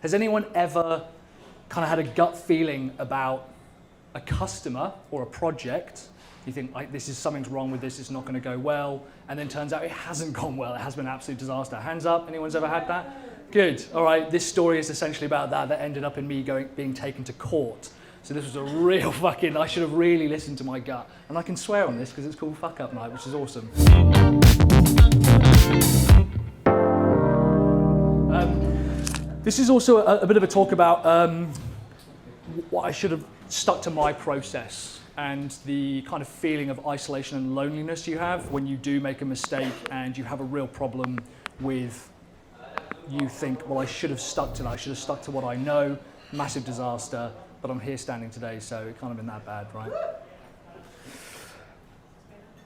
Has anyone ever kind of had a gut feeling about a customer or a project? You think, like, something's wrong with this, it's not going to go well, and then turns out it hasn't gone well, it has been an absolute disaster. Hands up, anyone's ever had that? Good, all right, this story is essentially about that ended up in me being taken to court. So this was a real fucking, I should have really listened to my gut. And I can swear on this because it's called Fuck Up Night, which is awesome. This is also a bit of a talk about what I should have stuck to my process and the kind of feeling of isolation and loneliness you have when you do make a mistake and you have a real problem with, you think, well, I should have stuck to that, I should have stuck to what I know, massive disaster, but I'm here standing today, so it can't have been that bad, right?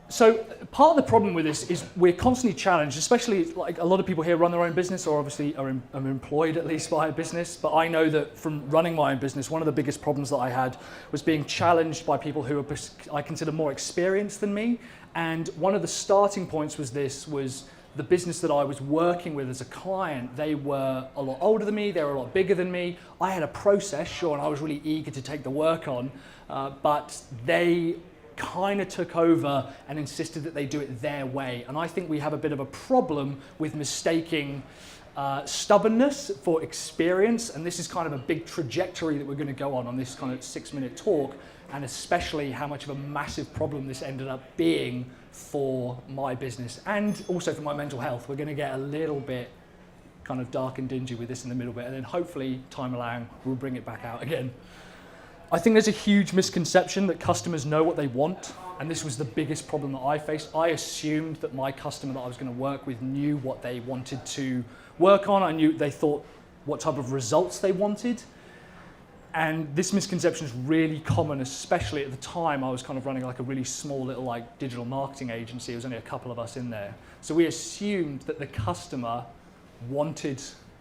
So part of the problem with this is we're constantly challenged, especially like a lot of people here run their own business or obviously are employed at least by a business. But I know that from running my own business, one of the biggest problems that I had was being challenged by people who are, I consider, more experienced than me. And one of the starting points was the business that I was working with as a client. They were a lot older than me, they were a lot bigger than me. I had a process, sure, and I was really eager to take the work on, but they kind of took over and insisted that they do it their way. And I think we have a bit of a problem with mistaking stubbornness for experience, and this is kind of a big trajectory that we're going to go on this kind of 6-minute talk, and especially how much of a massive problem this ended up being for my business and also for my mental health. We're going to get a little bit kind of dark and dingy with this in the middle bit, and then hopefully, time allowing, we'll bring it back out again. I think there's a huge misconception that customers know what they want, and this was the biggest problem that I faced. I assumed that my customer that I was going to work with knew what they wanted to work on. They thought what type of results they wanted. And this misconception is really common, especially at the time I was kind of running like a really small little like digital marketing agency. There was only a couple of us in there. So we assumed that the customer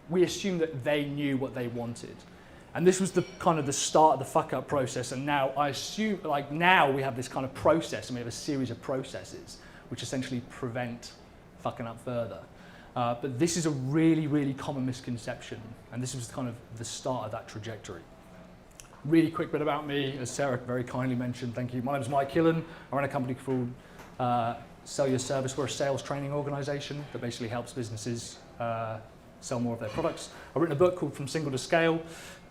we assumed that they knew what they wanted. And this was the kind of the start of the fuck up process. And now I assume, like now we have this kind of process, and we have a series of processes which essentially prevent fucking up further. But this is a really, really common misconception. And this was kind of the start of that trajectory. Really quick bit about me, as Sarah very kindly mentioned, thank you. My name is Mike Killen. I run a company called Sell Your Service. We're a sales training organization that basically helps businesses sell more of their products. I've written a book called From Single to Scale.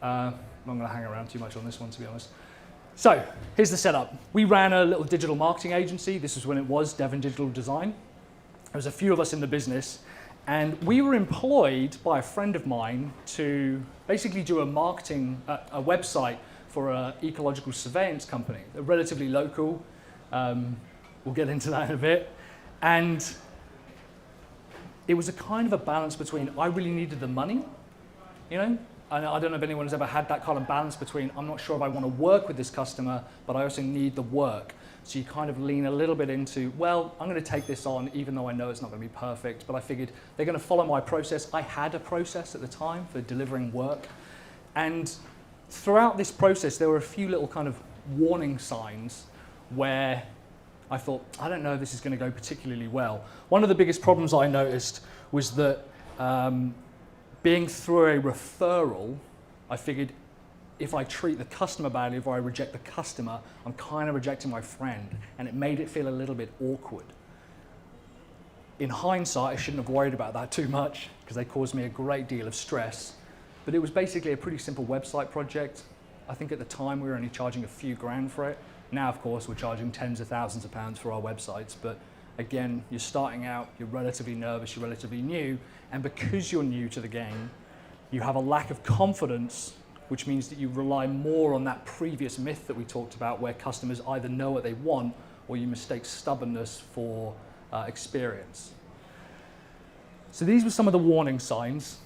I'm not going to hang around too much on this one, to be honest. So here's the setup. We ran a little digital marketing agency. This was when it was Devon Digital Design. There was a few of us in the business, and we were employed by a friend of mine to basically do a website for an ecological surveillance company. They're relatively local. We'll get into that in a bit. And it was a kind of a balance between, I really needed the money, you know? And I don't know if anyone has ever had that kind of balance between, I'm not sure if I want to work with this customer, but I also need the work. So you kind of lean a little bit into, well, I'm going to take this on, even though I know it's not going to be perfect, but I figured they're going to follow my process. I had a process at the time for delivering work. And throughout this process, there were a few little kind of warning signs where I thought, I don't know if this is going to go particularly well. One of the biggest problems I noticed was that being through a referral, I figured if I treat the customer badly, if I reject the customer, I'm kind of rejecting my friend, and it made it feel a little bit awkward. In hindsight, I shouldn't have worried about that too much because they caused me a great deal of stress, but it was basically a pretty simple website project. I think at the time we were only charging a few grand for it. Now, of course, we're charging tens of thousands of pounds for our websites, but again, you're starting out, you're relatively nervous, you're relatively new, and because you're new to the game, you have a lack of confidence, which means that you rely more on that previous myth that we talked about where customers either know what they want or you mistake stubbornness for experience. So these were some of the warning signs.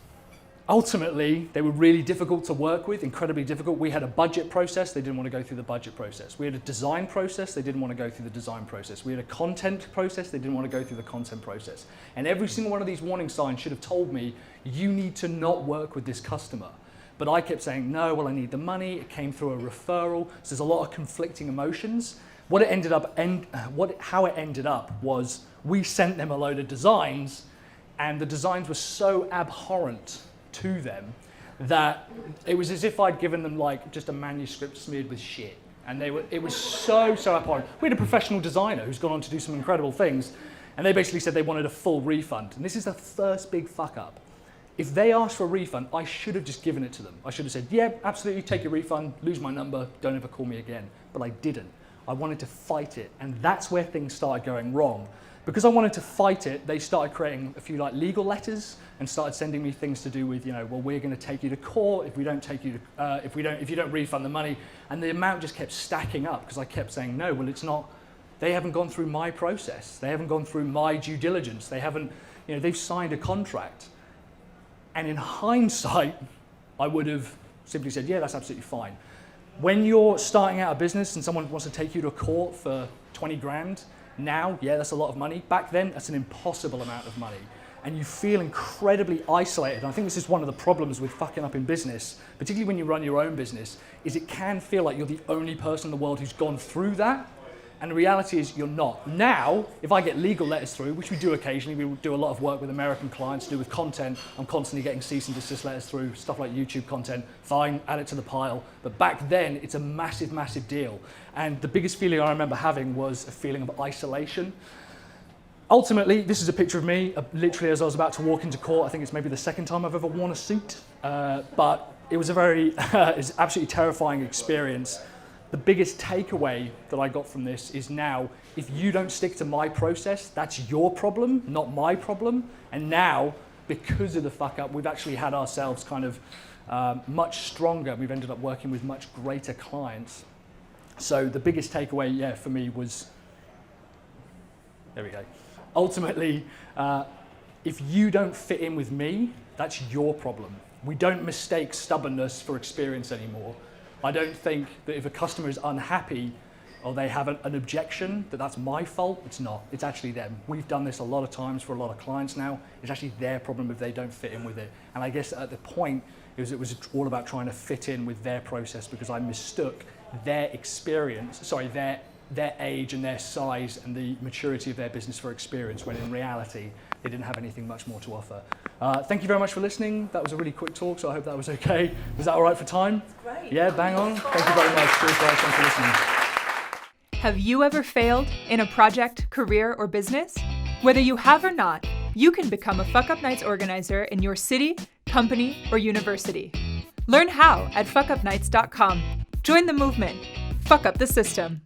Ultimately, they were really difficult to work with, incredibly difficult. We had a budget process, they didn't want to go through the budget process. We had a design process, they didn't want to go through the design process. We had a content process, they didn't want to go through the content process. And every single one of these warning signs should have told me, you need to not work with this customer. But I kept saying, no, well, I need the money. It came through a referral. So there's a lot of conflicting emotions. How it ended up was we sent them a load of designs, and the designs were so abhorrent to them that it was as if I'd given them like just a manuscript smeared with shit. And it was so abhorrent. We had a professional designer who's gone on to do some incredible things, and they basically said they wanted a full refund. And this is the first big fuck up. If they asked for a refund, I should have just given it to them. I should have said, yeah, absolutely, take your refund, lose my number, don't ever call me again. But I didn't. I wanted to fight it, and that's where things started going wrong. Because I wanted to fight it, they started creating a few like legal letters and started sending me things to do with, well, we're going to take you to court if we don't take you to, if you don't refund the money. And the amount just kept stacking up because I kept saying, no, well, it's not. They haven't gone through my process. They haven't gone through my due diligence. They haven't, they've signed a contract. And in hindsight, I would have simply said, yeah, that's absolutely fine. When you're starting out a business and someone wants to take you to a court for 20 grand, now, yeah, that's a lot of money. Back then, that's an impossible amount of money. And you feel incredibly isolated. And I think this is one of the problems with fucking up in business, particularly when you run your own business, is it can feel like you're the only person in the world who's gone through that. And the reality is you're not. Now, if I get legal letters through, which we do occasionally, we do a lot of work with American clients to do with content. I'm constantly getting cease and desist letters through, stuff like YouTube content, fine, add it to the pile. But back then, it's a massive, massive deal. And the biggest feeling I remember having was a feeling of isolation. Ultimately, this is a picture of me, literally as I was about to walk into court. I think it's maybe the second time I've ever worn a suit. But it was a very, it's absolutely terrifying experience. The biggest takeaway that I got from this is now, if you don't stick to my process, that's your problem, not my problem. And now, because of the fuck up, we've actually had ourselves kind of much stronger. We've ended up working with much greater clients. So the biggest takeaway, yeah, for me was, there we go. Ultimately, if you don't fit in with me, that's your problem. We don't mistake stubbornness for experience anymore. I don't think that if a customer is unhappy or they have an objection, that's my fault. It's not. It's actually them. We've done this a lot of times for a lot of clients now. It's actually their problem if they don't fit in with it. And I guess at the point, it was all about trying to fit in with their process because I mistook their experience, their age and their size and the maturity of their business for experience, when in reality, they didn't have anything much more to offer. Thank you very much for listening. That was a really quick talk, so I hope that was okay. Was that all right for time? That's great. Yeah, bang on. Thank you very much. Cheers, guys. Thanks for listening. Have you ever failed in a project, career, or business? Whether you have or not, you can become a Fuck Up Nights organizer in your city, company, or university. Learn how at fuckupnights.com. Join the movement. Fuck up the system.